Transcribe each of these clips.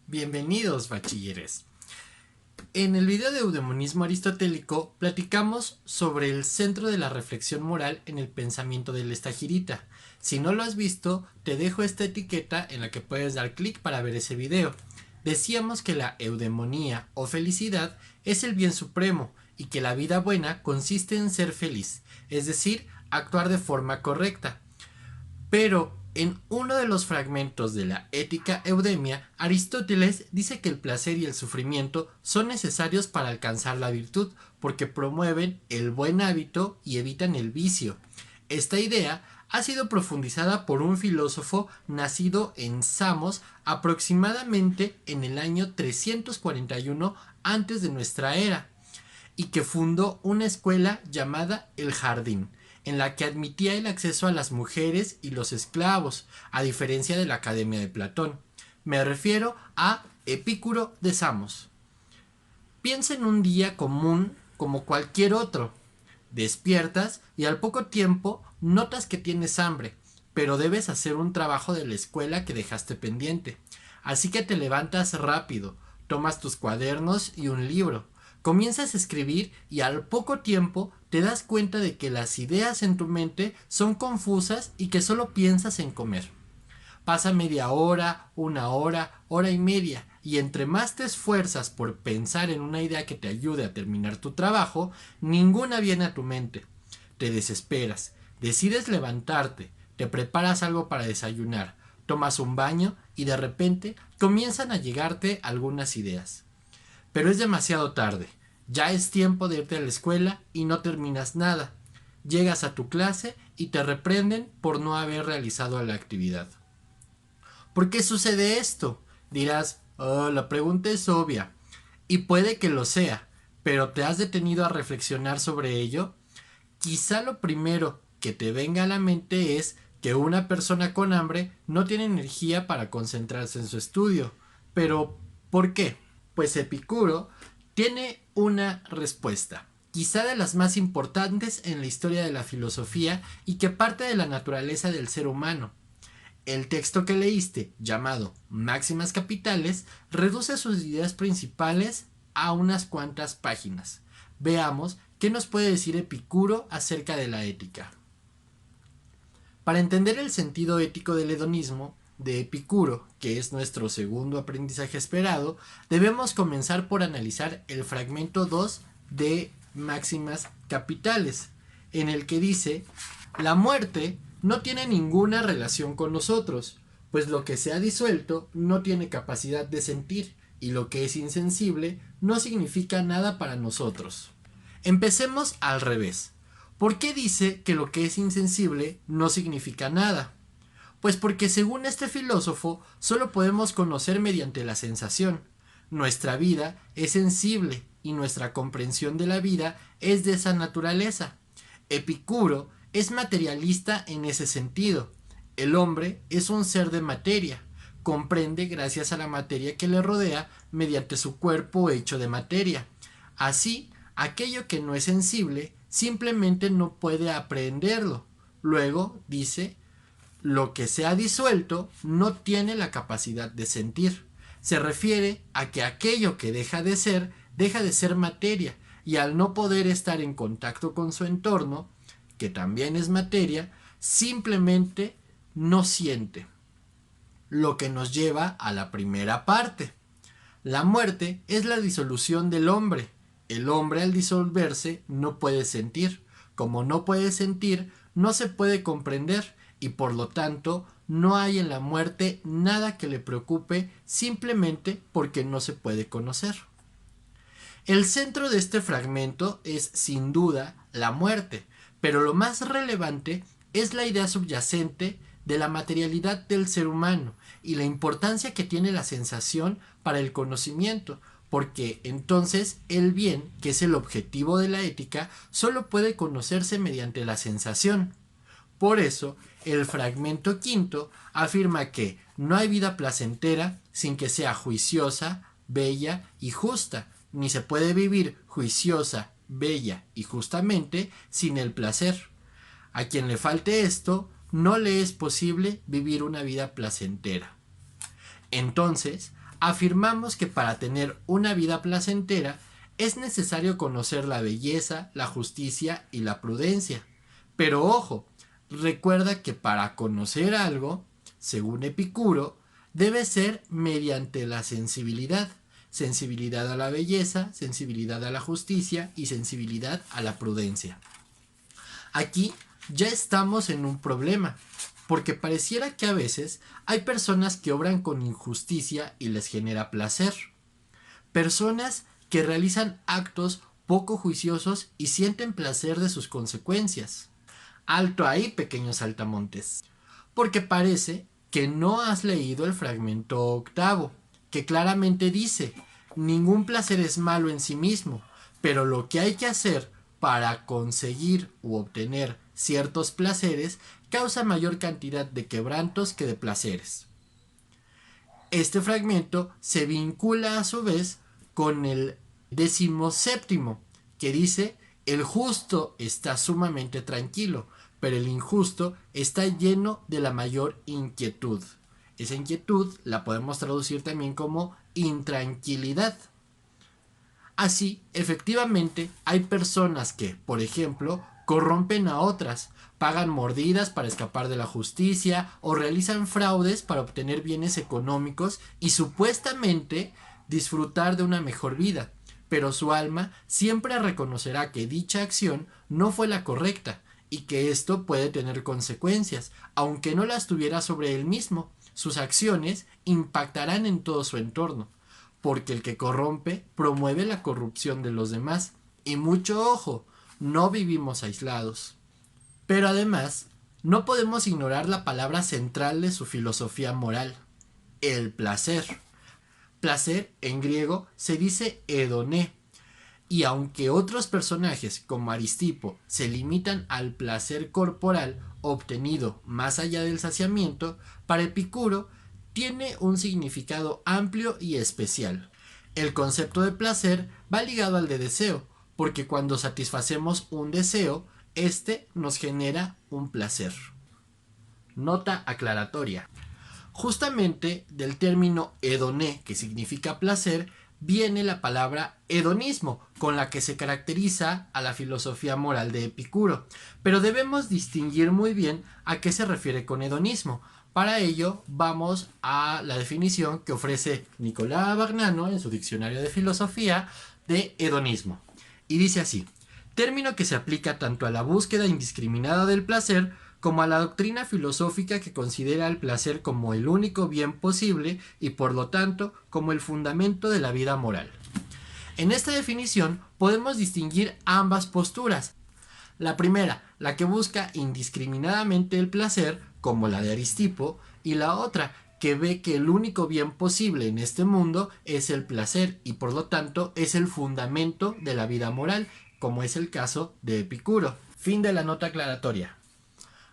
Bienvenidos, bachilleres. En el video de eudemonismo aristotélico platicamos sobre el centro de la reflexión moral en el pensamiento del Estagirita. Si no lo has visto, te dejo esta etiqueta en la que puedes dar clic para ver ese video. Decíamos que la eudemonía o felicidad es el bien supremo y que la vida buena consiste en ser feliz, es decir, actuar de forma correcta. Pero en uno de los fragmentos de la Ética Eudemia, Aristóteles dice que el placer y el sufrimiento son necesarios para alcanzar la virtud, porque promueven el buen hábito y evitan el vicio. Esta idea ha sido profundizada por un filósofo nacido en Samos aproximadamente en el año 341 antes de nuestra era, y que fundó una escuela llamada El Jardín, en la que admitía el acceso a las mujeres y los esclavos, a diferencia de la Academia de Platón. Me refiero a Epicuro de Samos. Piensa en un día común como cualquier otro. Despiertas y al poco tiempo notas que tienes hambre, pero debes hacer un trabajo de la escuela que dejaste pendiente. Así que te levantas rápido, tomas tus cuadernos y un libro. Comienzas a escribir y al poco tiempo te das cuenta de que las ideas en tu mente son confusas y que solo piensas en comer. Pasa media hora, una hora, hora y media, y entre más te esfuerzas por pensar en una idea que te ayude a terminar tu trabajo, ninguna viene a tu mente. Te desesperas, decides levantarte, te preparas algo para desayunar, tomas un baño y de repente comienzan a llegarte algunas ideas. Pero es demasiado tarde. Ya es tiempo de irte a la escuela y no terminas nada. Llegas a tu clase y te reprenden por no haber realizado la actividad. ¿Por qué sucede esto? Dirás, oh, la pregunta es obvia. Y puede que lo sea, pero ¿te has detenido a reflexionar sobre ello? Quizá lo primero que te venga a la mente es que una persona con hambre no tiene energía para concentrarse en su estudio. Pero, ¿por qué? Pues Epicuro tiene una respuesta, quizá de las más importantes en la historia de la filosofía y que parte de la naturaleza del ser humano. El texto que leíste, llamado Máximas Capitales, reduce sus ideas principales a unas cuantas páginas. Veamos qué nos puede decir Epicuro acerca de la ética. Para entender el sentido ético del hedonismo de Epicuro, que es nuestro segundo aprendizaje esperado, debemos comenzar por analizar el fragmento 2 de Máximas Capitales, en el que dice: la muerte no tiene ninguna relación con nosotros, pues lo que se ha disuelto no tiene capacidad de sentir, y lo que es insensible no significa nada para nosotros. Empecemos al revés. ¿Por qué dice que lo que es insensible no significa nada? Pues porque según este filósofo solo podemos conocer mediante la sensación. Nuestra vida es sensible y nuestra comprensión de la vida es de esa naturaleza. Epicuro es materialista en ese sentido. El hombre es un ser de materia. Comprende gracias a la materia que le rodea mediante su cuerpo hecho de materia. Así, aquello que no es sensible simplemente no puede aprehenderlo. Luego, dice, lo que se ha disuelto no tiene la capacidad de sentir. Se refiere a que aquello que deja de ser materia, y al no poder estar en contacto con su entorno, que también es materia, simplemente no siente. Lo que nos lleva a la primera parte. La muerte es la disolución del hombre. El hombre al disolverse no puede sentir. Como no puede sentir, no se puede comprender y por lo tanto no hay en la muerte nada que le preocupe simplemente porque no se puede conocer. El centro de este fragmento es sin duda la muerte, pero lo más relevante es la idea subyacente de la materialidad del ser humano y la importancia que tiene la sensación para el conocimiento, porque entonces el bien, que es el objetivo de la ética, solo puede conocerse mediante la sensación. Por eso, el fragmento quinto afirma que no hay vida placentera sin que sea juiciosa, bella y justa, ni se puede vivir juiciosa, bella y justamente sin el placer. A quien le falte esto, no le es posible vivir una vida placentera. Entonces, afirmamos que para tener una vida placentera es necesario conocer la belleza, la justicia y la prudencia. Pero ojo, recuerda que para conocer algo, según Epicuro, debe ser mediante la sensibilidad. Sensibilidad a la belleza, sensibilidad a la justicia y sensibilidad a la prudencia. Aquí ya estamos en un problema, porque pareciera que a veces hay personas que obran con injusticia y les genera placer. Personas que realizan actos poco juiciosos y sienten placer de sus consecuencias. Alto ahí, pequeños saltamontes, porque parece que no has leído el fragmento octavo, que claramente dice: ningún placer es malo en sí mismo, pero lo que hay que hacer para conseguir u obtener ciertos placeres causa mayor cantidad de quebrantos que de placeres. Este fragmento se vincula a su vez con el 17º, que dice: el justo está sumamente tranquilo, pero el injusto está lleno de la mayor inquietud. Esa inquietud la podemos traducir también como intranquilidad. Así, efectivamente, hay personas que, por ejemplo, corrompen a otras, pagan mordidas para escapar de la justicia o realizan fraudes para obtener bienes económicos y supuestamente disfrutar de una mejor vida, pero su alma siempre reconocerá que dicha acción no fue la correcta y que esto puede tener consecuencias, aunque no las tuviera sobre él mismo. Sus acciones impactarán en todo su entorno, porque el que corrompe promueve la corrupción de los demás. Y mucho ojo, no vivimos aislados. Pero además, no podemos ignorar la palabra central de su filosofía moral: el placer. Placer en griego se dice hedoné, y aunque otros personajes como Aristipo se limitan al placer corporal obtenido más allá del saciamiento, para Epicuro tiene un significado amplio y especial. El concepto de placer va ligado al de deseo, porque cuando satisfacemos un deseo, este nos genera un placer. Nota aclaratoria. Justamente del término hedoné, que significa placer, viene la palabra hedonismo, con la que se caracteriza a la filosofía moral de Epicuro. Pero debemos distinguir muy bien a qué se refiere con hedonismo. Para ello vamos a la definición que ofrece Nicolás Bargnano en su diccionario de filosofía de hedonismo. Y dice así: término que se aplica tanto a la búsqueda indiscriminada del placer como a la doctrina filosófica que considera el placer como el único bien posible y por lo tanto como el fundamento de la vida moral. En esta definición podemos distinguir ambas posturas. La primera, la que busca indiscriminadamente el placer, como la de Aristipo, y la otra, que ve que el único bien posible en este mundo es el placer y por lo tanto es el fundamento de la vida moral, como es el caso de Epicuro. Fin de la nota aclaratoria.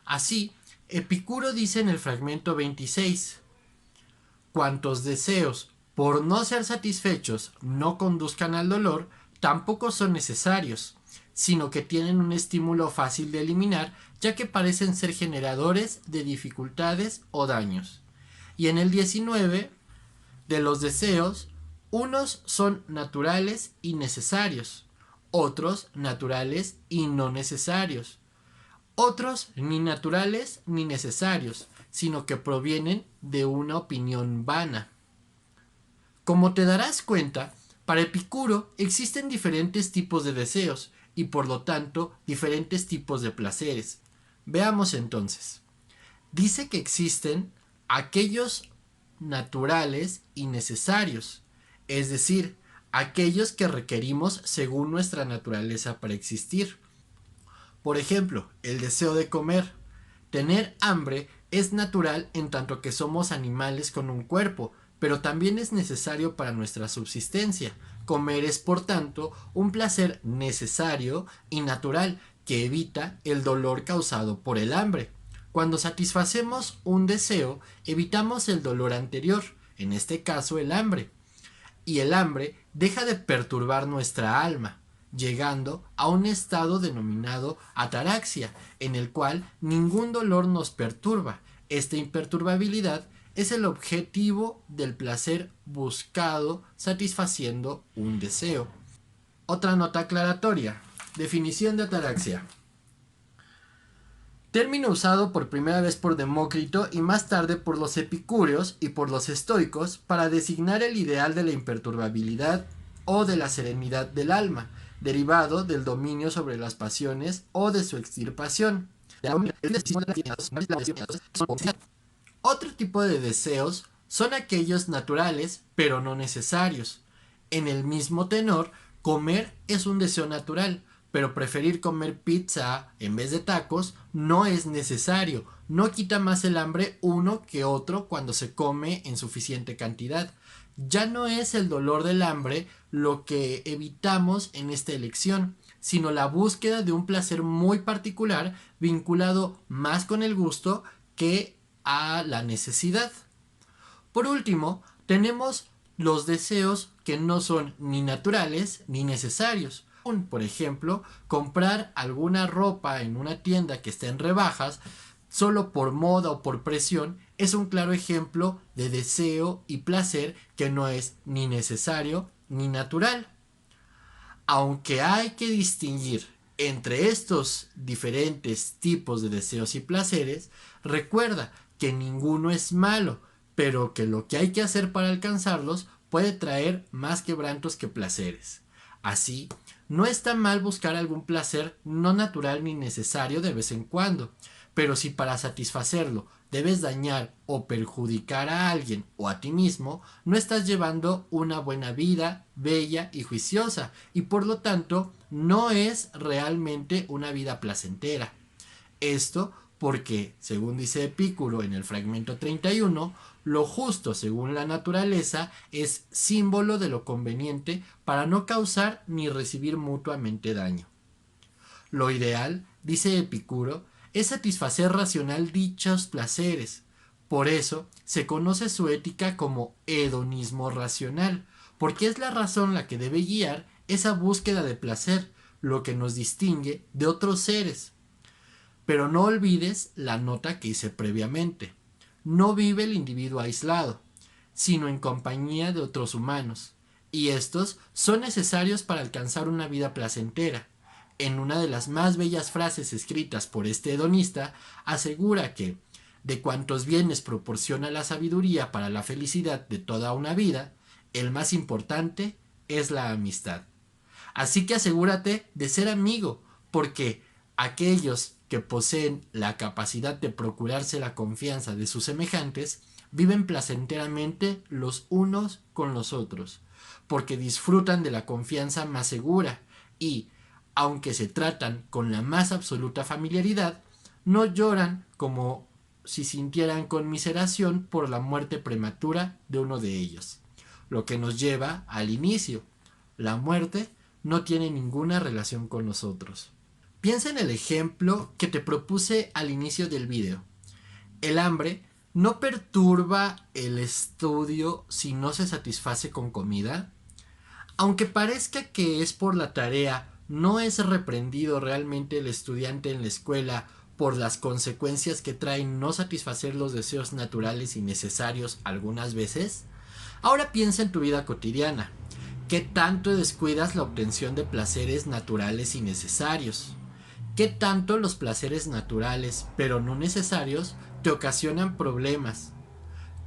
Así, Epicuro dice en el fragmento 26: cuantos deseos, por no ser satisfechos, no conduzcan al dolor, tampoco son necesarios, sino que tienen un estímulo fácil de eliminar, ya que parecen ser generadores de dificultades o daños. Y en el 19, de los deseos, unos son naturales y necesarios, otros naturales y no necesarios, otros ni naturales ni necesarios, sino que provienen de una opinión vana. Como te darás cuenta, para Epicuro existen diferentes tipos de deseos y por lo tanto diferentes tipos de placeres. Veamos entonces. Dice que existen aquellos naturales y necesarios, es decir, aquellos que requerimos según nuestra naturaleza para existir. Por ejemplo, el deseo de comer. Tener hambre es natural en tanto que somos animales con un cuerpo, pero también es necesario para nuestra subsistencia. Comer es, por tanto, un placer necesario y natural que evita el dolor causado por el hambre. Cuando satisfacemos un deseo, evitamos el dolor anterior, en este caso el hambre, y el hambre deja de perturbar nuestra alma, llegando a un estado denominado ataraxia, en el cual ningún dolor nos perturba. Esta imperturbabilidad es el objetivo del placer buscado satisfaciendo un deseo. Otra nota aclaratoria. Definición de ataraxia. Término usado por primera vez por Demócrito y más tarde por los epicúreos y por los estoicos para designar el ideal de la imperturbabilidad o de la serenidad del alma, derivado del dominio sobre las pasiones o de su extirpación. Otro tipo de deseos son aquellos naturales pero no necesarios. En el mismo tenor, comer es un deseo natural, pero preferir comer pizza en vez de tacos no es necesario. No quita más el hambre uno que otro cuando se come en suficiente cantidad. Ya no es el dolor del hambre lo que evitamos en esta elección, sino la búsqueda de un placer muy particular vinculado más con el gusto que a la necesidad. Por último, tenemos los deseos que no son ni naturales ni necesarios. Por ejemplo, comprar alguna ropa en una tienda que esté en rebajas solo por moda o por presión es un claro ejemplo de deseo y placer que no es ni necesario ni natural. Aunque hay que distinguir entre estos diferentes tipos de deseos y placeres, recuerda que ninguno es malo, pero que lo que hay que hacer para alcanzarlos puede traer más quebrantos que placeres. Así, no está mal buscar algún placer no natural ni necesario de vez en cuando, pero si para satisfacerlo debes dañar o perjudicar a alguien o a ti mismo, no estás llevando una buena vida, bella y juiciosa, y por lo tanto no es realmente una vida placentera. Esto porque, según dice Epicuro en el fragmento 31, lo justo según la naturaleza es símbolo de lo conveniente para no causar ni recibir mutuamente daño. Lo ideal, dice Epicuro, es satisfacer racional dichos placeres. Por eso se conoce su ética como hedonismo racional, porque es la razón la que debe guiar esa búsqueda de placer, lo que nos distingue de otros seres. Pero no olvides la nota que hice previamente. No vive el individuo aislado, sino en compañía de otros humanos, y estos son necesarios para alcanzar una vida placentera. En una de las más bellas frases escritas por este hedonista, asegura que, de cuantos bienes proporciona la sabiduría para la felicidad de toda una vida, el más importante es la amistad. Así que asegúrate de ser amigo, porque aquellos que poseen la capacidad de procurarse la confianza de sus semejantes viven placenteramente los unos con los otros, porque disfrutan de la confianza más segura y, aunque se tratan con la más absoluta familiaridad, no lloran como si sintieran conmiseración por la muerte prematura de uno de ellos. Lo que nos lleva al inicio. La muerte no tiene ninguna relación con nosotros. Piensa en el ejemplo que te propuse al inicio del video. El hambre no perturba el estudio si no se satisface con comida. Aunque parezca que es por la tarea, ¿no es reprendido realmente el estudiante en la escuela por las consecuencias que traen no satisfacer los deseos naturales y necesarios algunas veces? Ahora piensa en tu vida cotidiana. ¿Qué tanto descuidas la obtención de placeres naturales y necesarios? ¿Qué tanto los placeres naturales, pero no necesarios, te ocasionan problemas?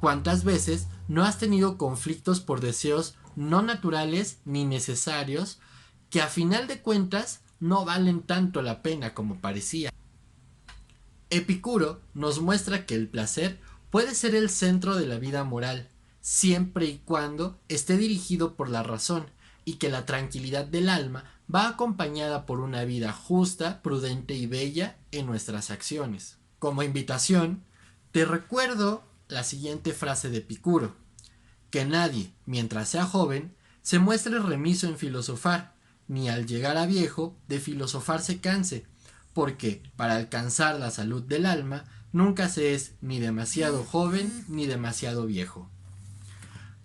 ¿Cuántas veces no has tenido conflictos por deseos no naturales ni necesarios que a final de cuentas no valen tanto la pena como parecía? Epicuro nos muestra que el placer puede ser el centro de la vida moral, siempre y cuando esté dirigido por la razón, y que la tranquilidad del alma va acompañada por una vida justa, prudente y bella en nuestras acciones. Como invitación, te recuerdo la siguiente frase de Epicuro: que nadie, mientras sea joven, se muestre remiso en filosofar, ni al llegar a viejo de filosofar se canse, porque para alcanzar la salud del alma nunca se es ni demasiado joven ni demasiado viejo.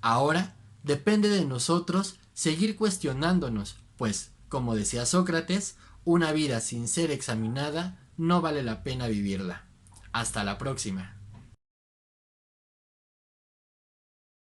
Ahora depende de nosotros seguir cuestionándonos, pues, como decía Sócrates, una vida sin ser examinada no vale la pena vivirla. Hasta la próxima.